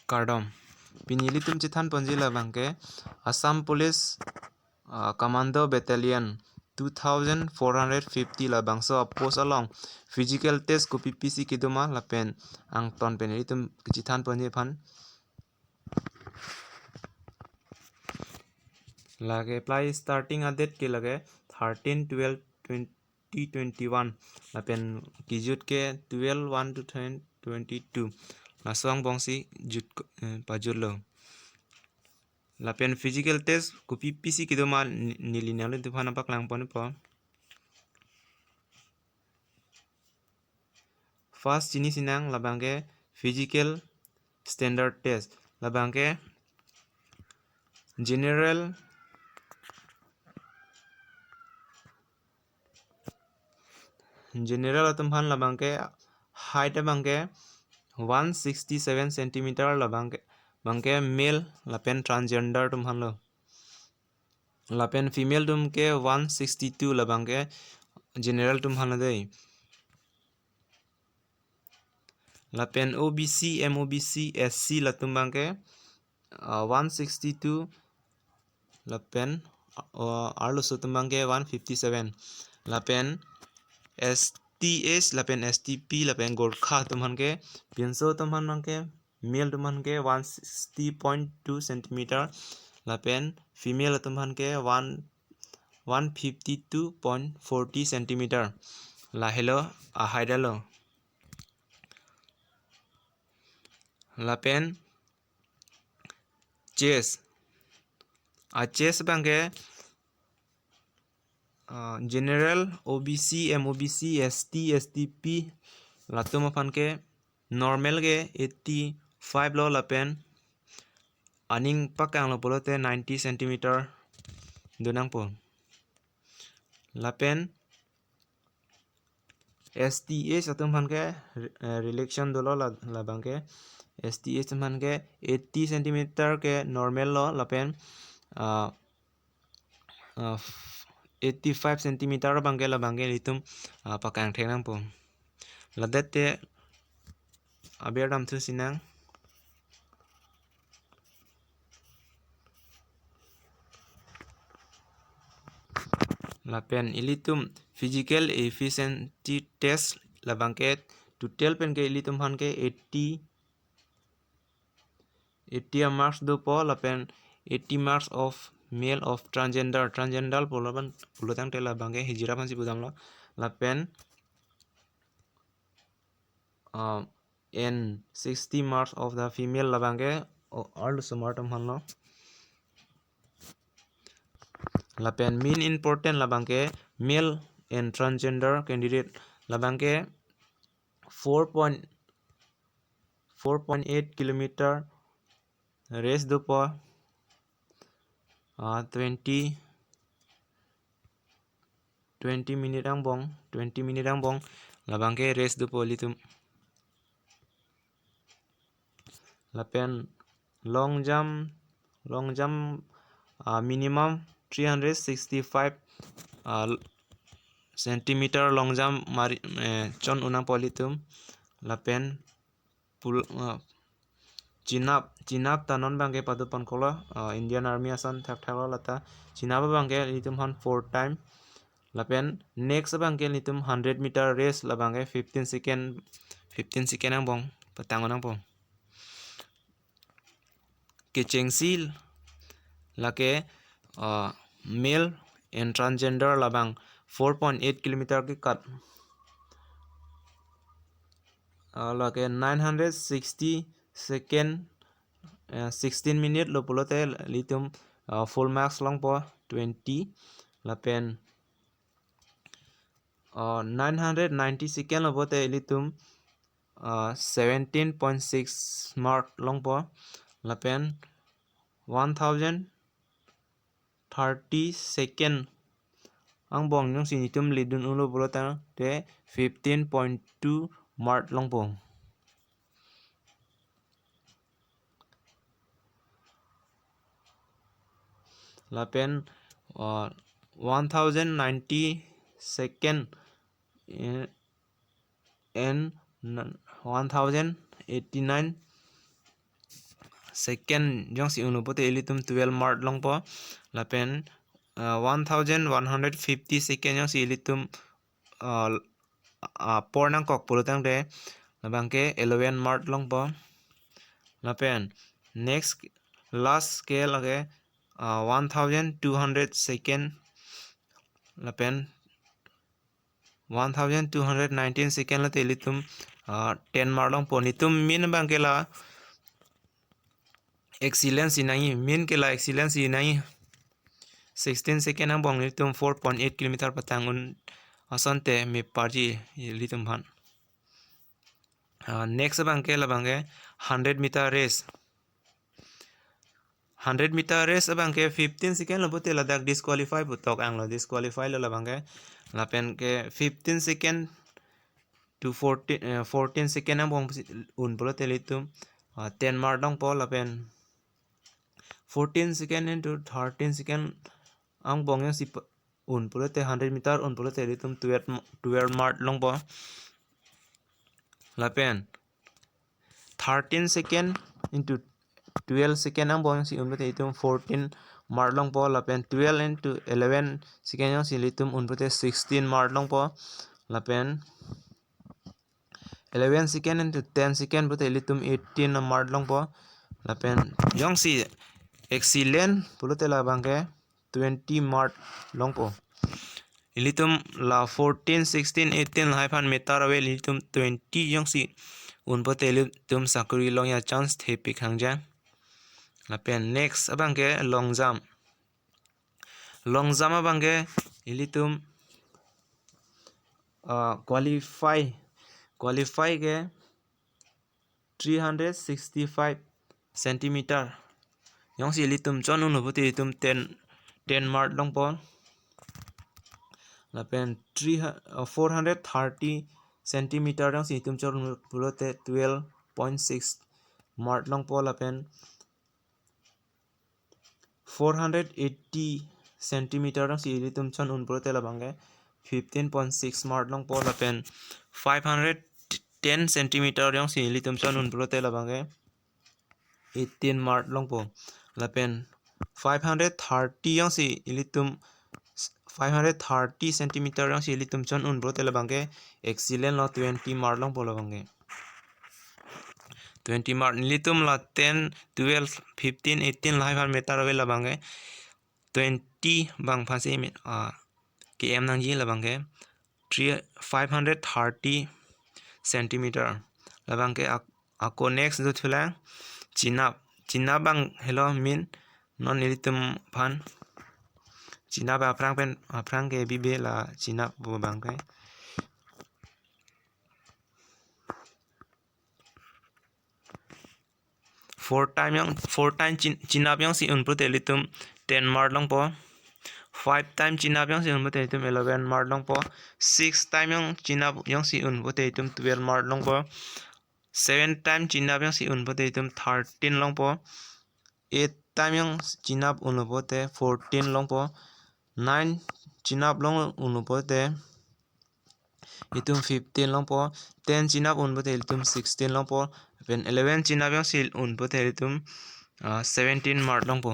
Cardom. Pinili tum chithan ponji labangke Assam Police Commando Battalion 2450 labang so post along physical test ko PPC kiduma lapen ang ton penili tum chithan ponji phan lage apply starting a date ke lage 13/12/2021 lapen kijut ke 12/1/2022 lasong bongsi jut pajurlo lapen physical test ko PPC kiduma nilinalo tufana pak lang pon po first chini sinang labangke physical standard test labangke general atumhan labangke height abangke 167 centimeter labangke male lapen transgender tumhan lo lapen female tumke 162 labangke general tumhan lo dei lapen OBC MOBC SC latumbangke 162 lapen arlo sutumbangke 157 lapen STH lapen STP lapen Gorkha tumhanke pinso tumhanke male tumhanke 160.2 centimeter lapen female tumhanke 152.40 centimeter lahelo ahaidalo lapen chest bangke general OBC MOBC ST STP latum aphanke normal ge 85 lo lapen aning pakang lo polote 90 centimeter dunang po lapen STH atum phanke relaxation dolo labangke STH phanke 80 centimeter ke normal lo lapen 85 centimeter bangke litum pakang thenang po ladette abirdam thu sinang lapen ilitum physical efficiency test labangke total penke ilitum phanke 80 marks do po lapen 80 marks of male of transgender pulotang tela bangke hijira phansi budam lo lapen and 60 marks of the female labangke all sumartum hanlo lapen main important labangke male and transgender candidate labangke 4.8 kilometer race do po 20 minute ang bong labangke race do po litum lapen long jump minimum 365 centimeter long jump mari chon unang politum lapen chinap tanon bangke padupan kola Indian Army Assam thakthalo lata chinap bangke litum han 4 time lapen next bangke litum 100 meter race labangke 15 second ang bong patangon ang bong kechengsi lake male and transgender labang 4.8 kilometer ki kat lake 960 second 16 minute lo pulote litum full marks long po 20 lapen 990 second lo pote litum 17.6 mark long po lapen 1030 second ang bong yung sinitum lidun ulo bulota te 15.2 mark long po lapen 1090 second and 1089 second jong si unu pote ilitum 12 mark long po lapen 1150 second jong si ilitum por nang kok pulutang de labang ke 11 mark long po lapen next last scale age 1200 second lapen 1219 second la telitum 10 mark long po nitum min bang ke la excellence inai min ke la excellence inai 16 second ang bong litum 4.8 kilometer patangun asante me parji litum han next bang ke la bang ke 100 meter race 100 meter race bang ke 15 second lo bote la dak disqualify putok ang lo disqualify lo la bang ke la pen ke 15 second to 14 second ang bong un polo telitum 10 mark dong po la pen 14 second into 13 second ang bong yang si un polo te 100 meter un polo telitum 12 mark long po la pen 13 second into 12 second ang bong si un polo telitum 14 mark long po la pen 12 into 11 second yang si litum un polo 16 mark long po la pen 11 second into 10 second polo telitum 18 mark long po la pen yang si excellent polo te la bang ke 20 mark long po ilitum la 14 16 18 la fan meter away ilitum 20 yang si un po te ilitum sakuri long ya chance the pik hangja la pen next abang ke long jump abang ke ilitum qualify ke 365 centimeter yang si ilitum chon unu po te ilitum 10 mark long po la pen 430 centimeter yang si ilitum chon pulo te 12.6 mark long po la pen 480 centimeter yang si ilitum chon un pulo te la bangge 15.6 mark long po la pen 510 centimeter yang si ilitum chon un pulo te la bangge 18 mark long po la pen 530 yang si ilitum 530 centimeter yang si ilitum chon un pulo te la bangge excellent lo 20 mark long po la bangge 20 mark ilitum la 10 12 15 18 la 500 meter away la bangge 20 bang phase km nang ji la bangge 530 centimeter la bangge ako next do thula chinap bang hello min non ilitum phan chinap aprang ke bibe la chinap bo bangge 4 time chinap yang si un pro telitum 10 mark long po 5 time chinap yang si un pro telitum 11 mark long po 6 time yang chinap yang si un pro telitum 12 mark long po 7 time chinap yang si un pro telitum 13 long po 8 time yang chinap un pro te 14 long po 9 chinap long un pro te itum 15 long po 10 chinap un pro te itum 16 long po pen 11 chinap yang sil un po te itum 17 mark long po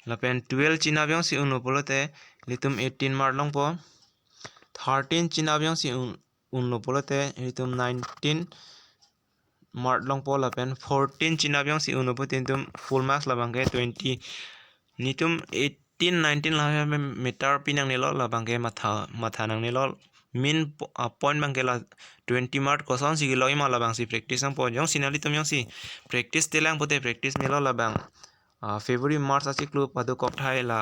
la pen 12 chinap yang si un po te itum 18 mark long po 13 chinap yang si un po te itum 19 mark long po la pen 14 chinap yang si un po te itum full marks la bangke 20 nitum 18 19 la meter pinang nilo la bangke matha nang nilo min point bangke la 20 mark koson si loi ma la bang si practice ang po jong sinali tum yang si practice telang pote practice nilo la bang February March asi club padu kok thai la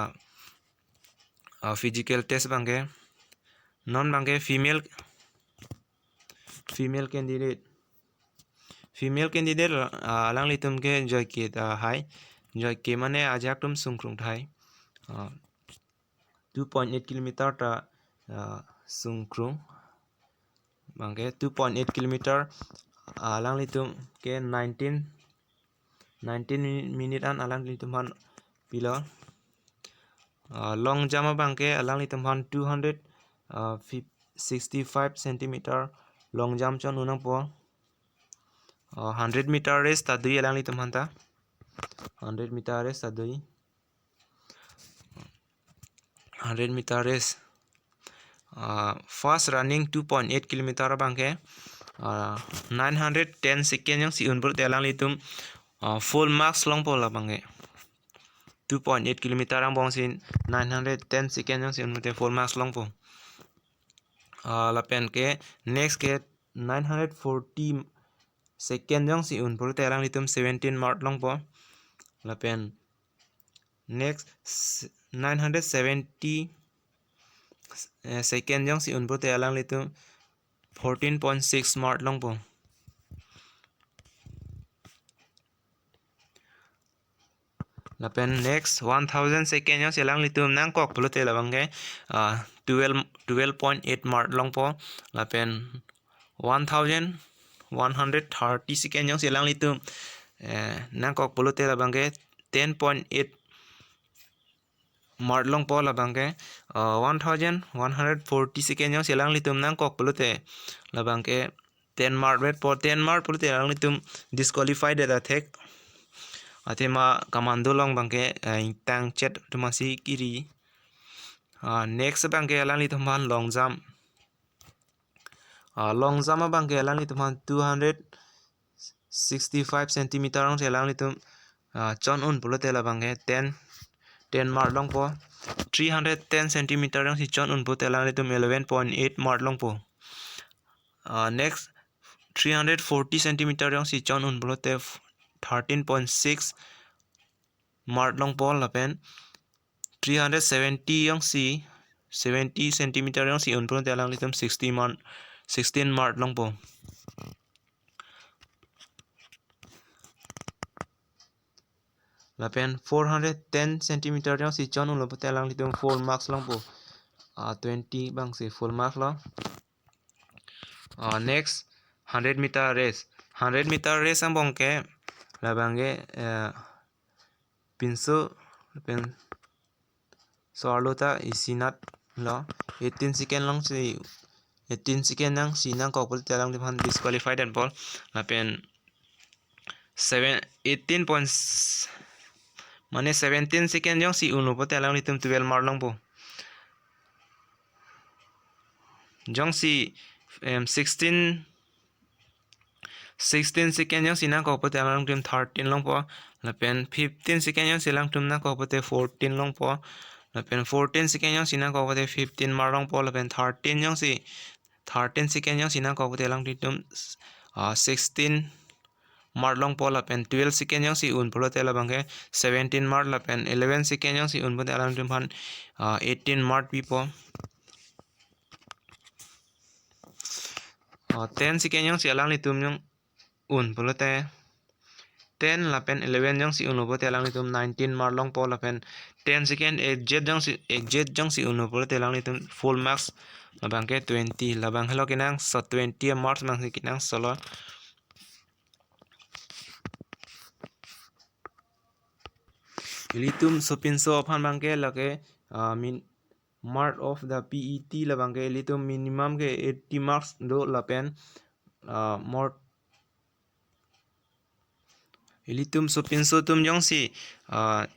physical test bangke non bangke female candidate alang litum ke joy ke hai joy ke mane ajak tum sungkrung thai 2.8 kilometer ta sungkrung bangke 2.8 kilometer alang litum ke 19 minute an alang litum han pilo long jump bangke alang litum han 265 centimeter long jump chon unang po 100 meter race tadui elang litum hanta 100 meter race tadui 100 meter race fast running 2.8 kilometer bangke 910 second yang si unbur telang litum full marks long pola bangke 2.8 kilometer ang bongsin 910 second yang si unbur te full marks long po lapen ke next ke 940 second yang si unbur telang litum 17 mark long po lapen next 970 second yang si unbur telang litum 14.6 mark long po lapen next 1000 second yang silang litum nang kok pulu te labangke 12.8 mark long po lapen 1130 second yang silang litum nang kok pulu te labangke 10.8 mark long po labangke 1140 second yang silang litum nang kok pulu te labangke 10 mark red po 10 mark pulu te lang litum disqualified da thek atema camando long bangke tang chat tumasi kiri next bangke alang litum han long jump bangke alang litum han 265 cm long alang litum chon un pulo tela bangke 10 mark long po 310 cm long si chon un pulo tela litum 11.8 mark long po next 340 cm long si chon un pulo te 13.6 mark long po lapen 370 yang si 70 cm yang si unpun telang litum 16 mark long po lapen 410 cm yang si chon unpun telang litum 4 marks long po 20 bang si full mark lo next 100 meter race ang bongke labangge pinso pen soarlota isinat lo 18 second long si 18 second nang sinang kokpul telang dipan disqualified and ball lapen 18 points mane 17 second yang si uno po telang litum 12 mark long po jong si 16 second yang sinang kokpul telang litum 13 long po lapen 15 second yang silang tum na kokpul te 14 long po lapen 14 second yang sinang kokpul te 15 mark long po lapen 13 yang si 13 second yang sinang kokpul telang litum 16 mark long po lapen 12 second yang si un pulo tela bangke 17 mark lapen 11 second yang si un pulo tela litum 18 mark pi po 10 second yang si alang litum yang un pulo te 10 lapen 11 yang si uno po telang litum 19 mark long po lapen 10 second exit jang si uno po telang litum full max labang ke 20 labang hello kinang so 20 marks mang si kinang solo litum sopin so phan bang ke lake min mark of the PET labang ke litum minimum ke 80 marks do lapen more litum sopin so tum jong si 80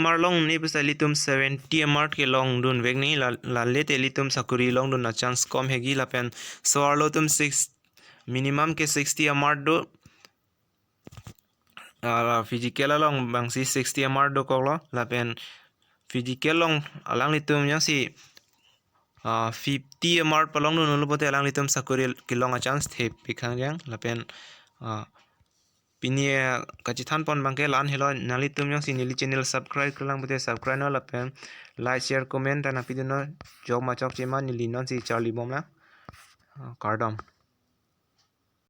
mr long ni pesa litum 70 mr ke long dun vek ni la lete litum sakuri long dun na chance kom hegi lapen so arlo tum 6 minimum ke 60 mr do physical long bang si 60 mr do koklo lapen physical long alang litum yang si 50 mr palong dun lu pote alang litum sakuri ke long a chance the pikhang yang lapen pini kachithan pon bangke lan helo nali tum yang sinili channel subscribe kelang bute subscribe no lapen like share comment dan api no jog machok chema nili non si charlie bom na kardom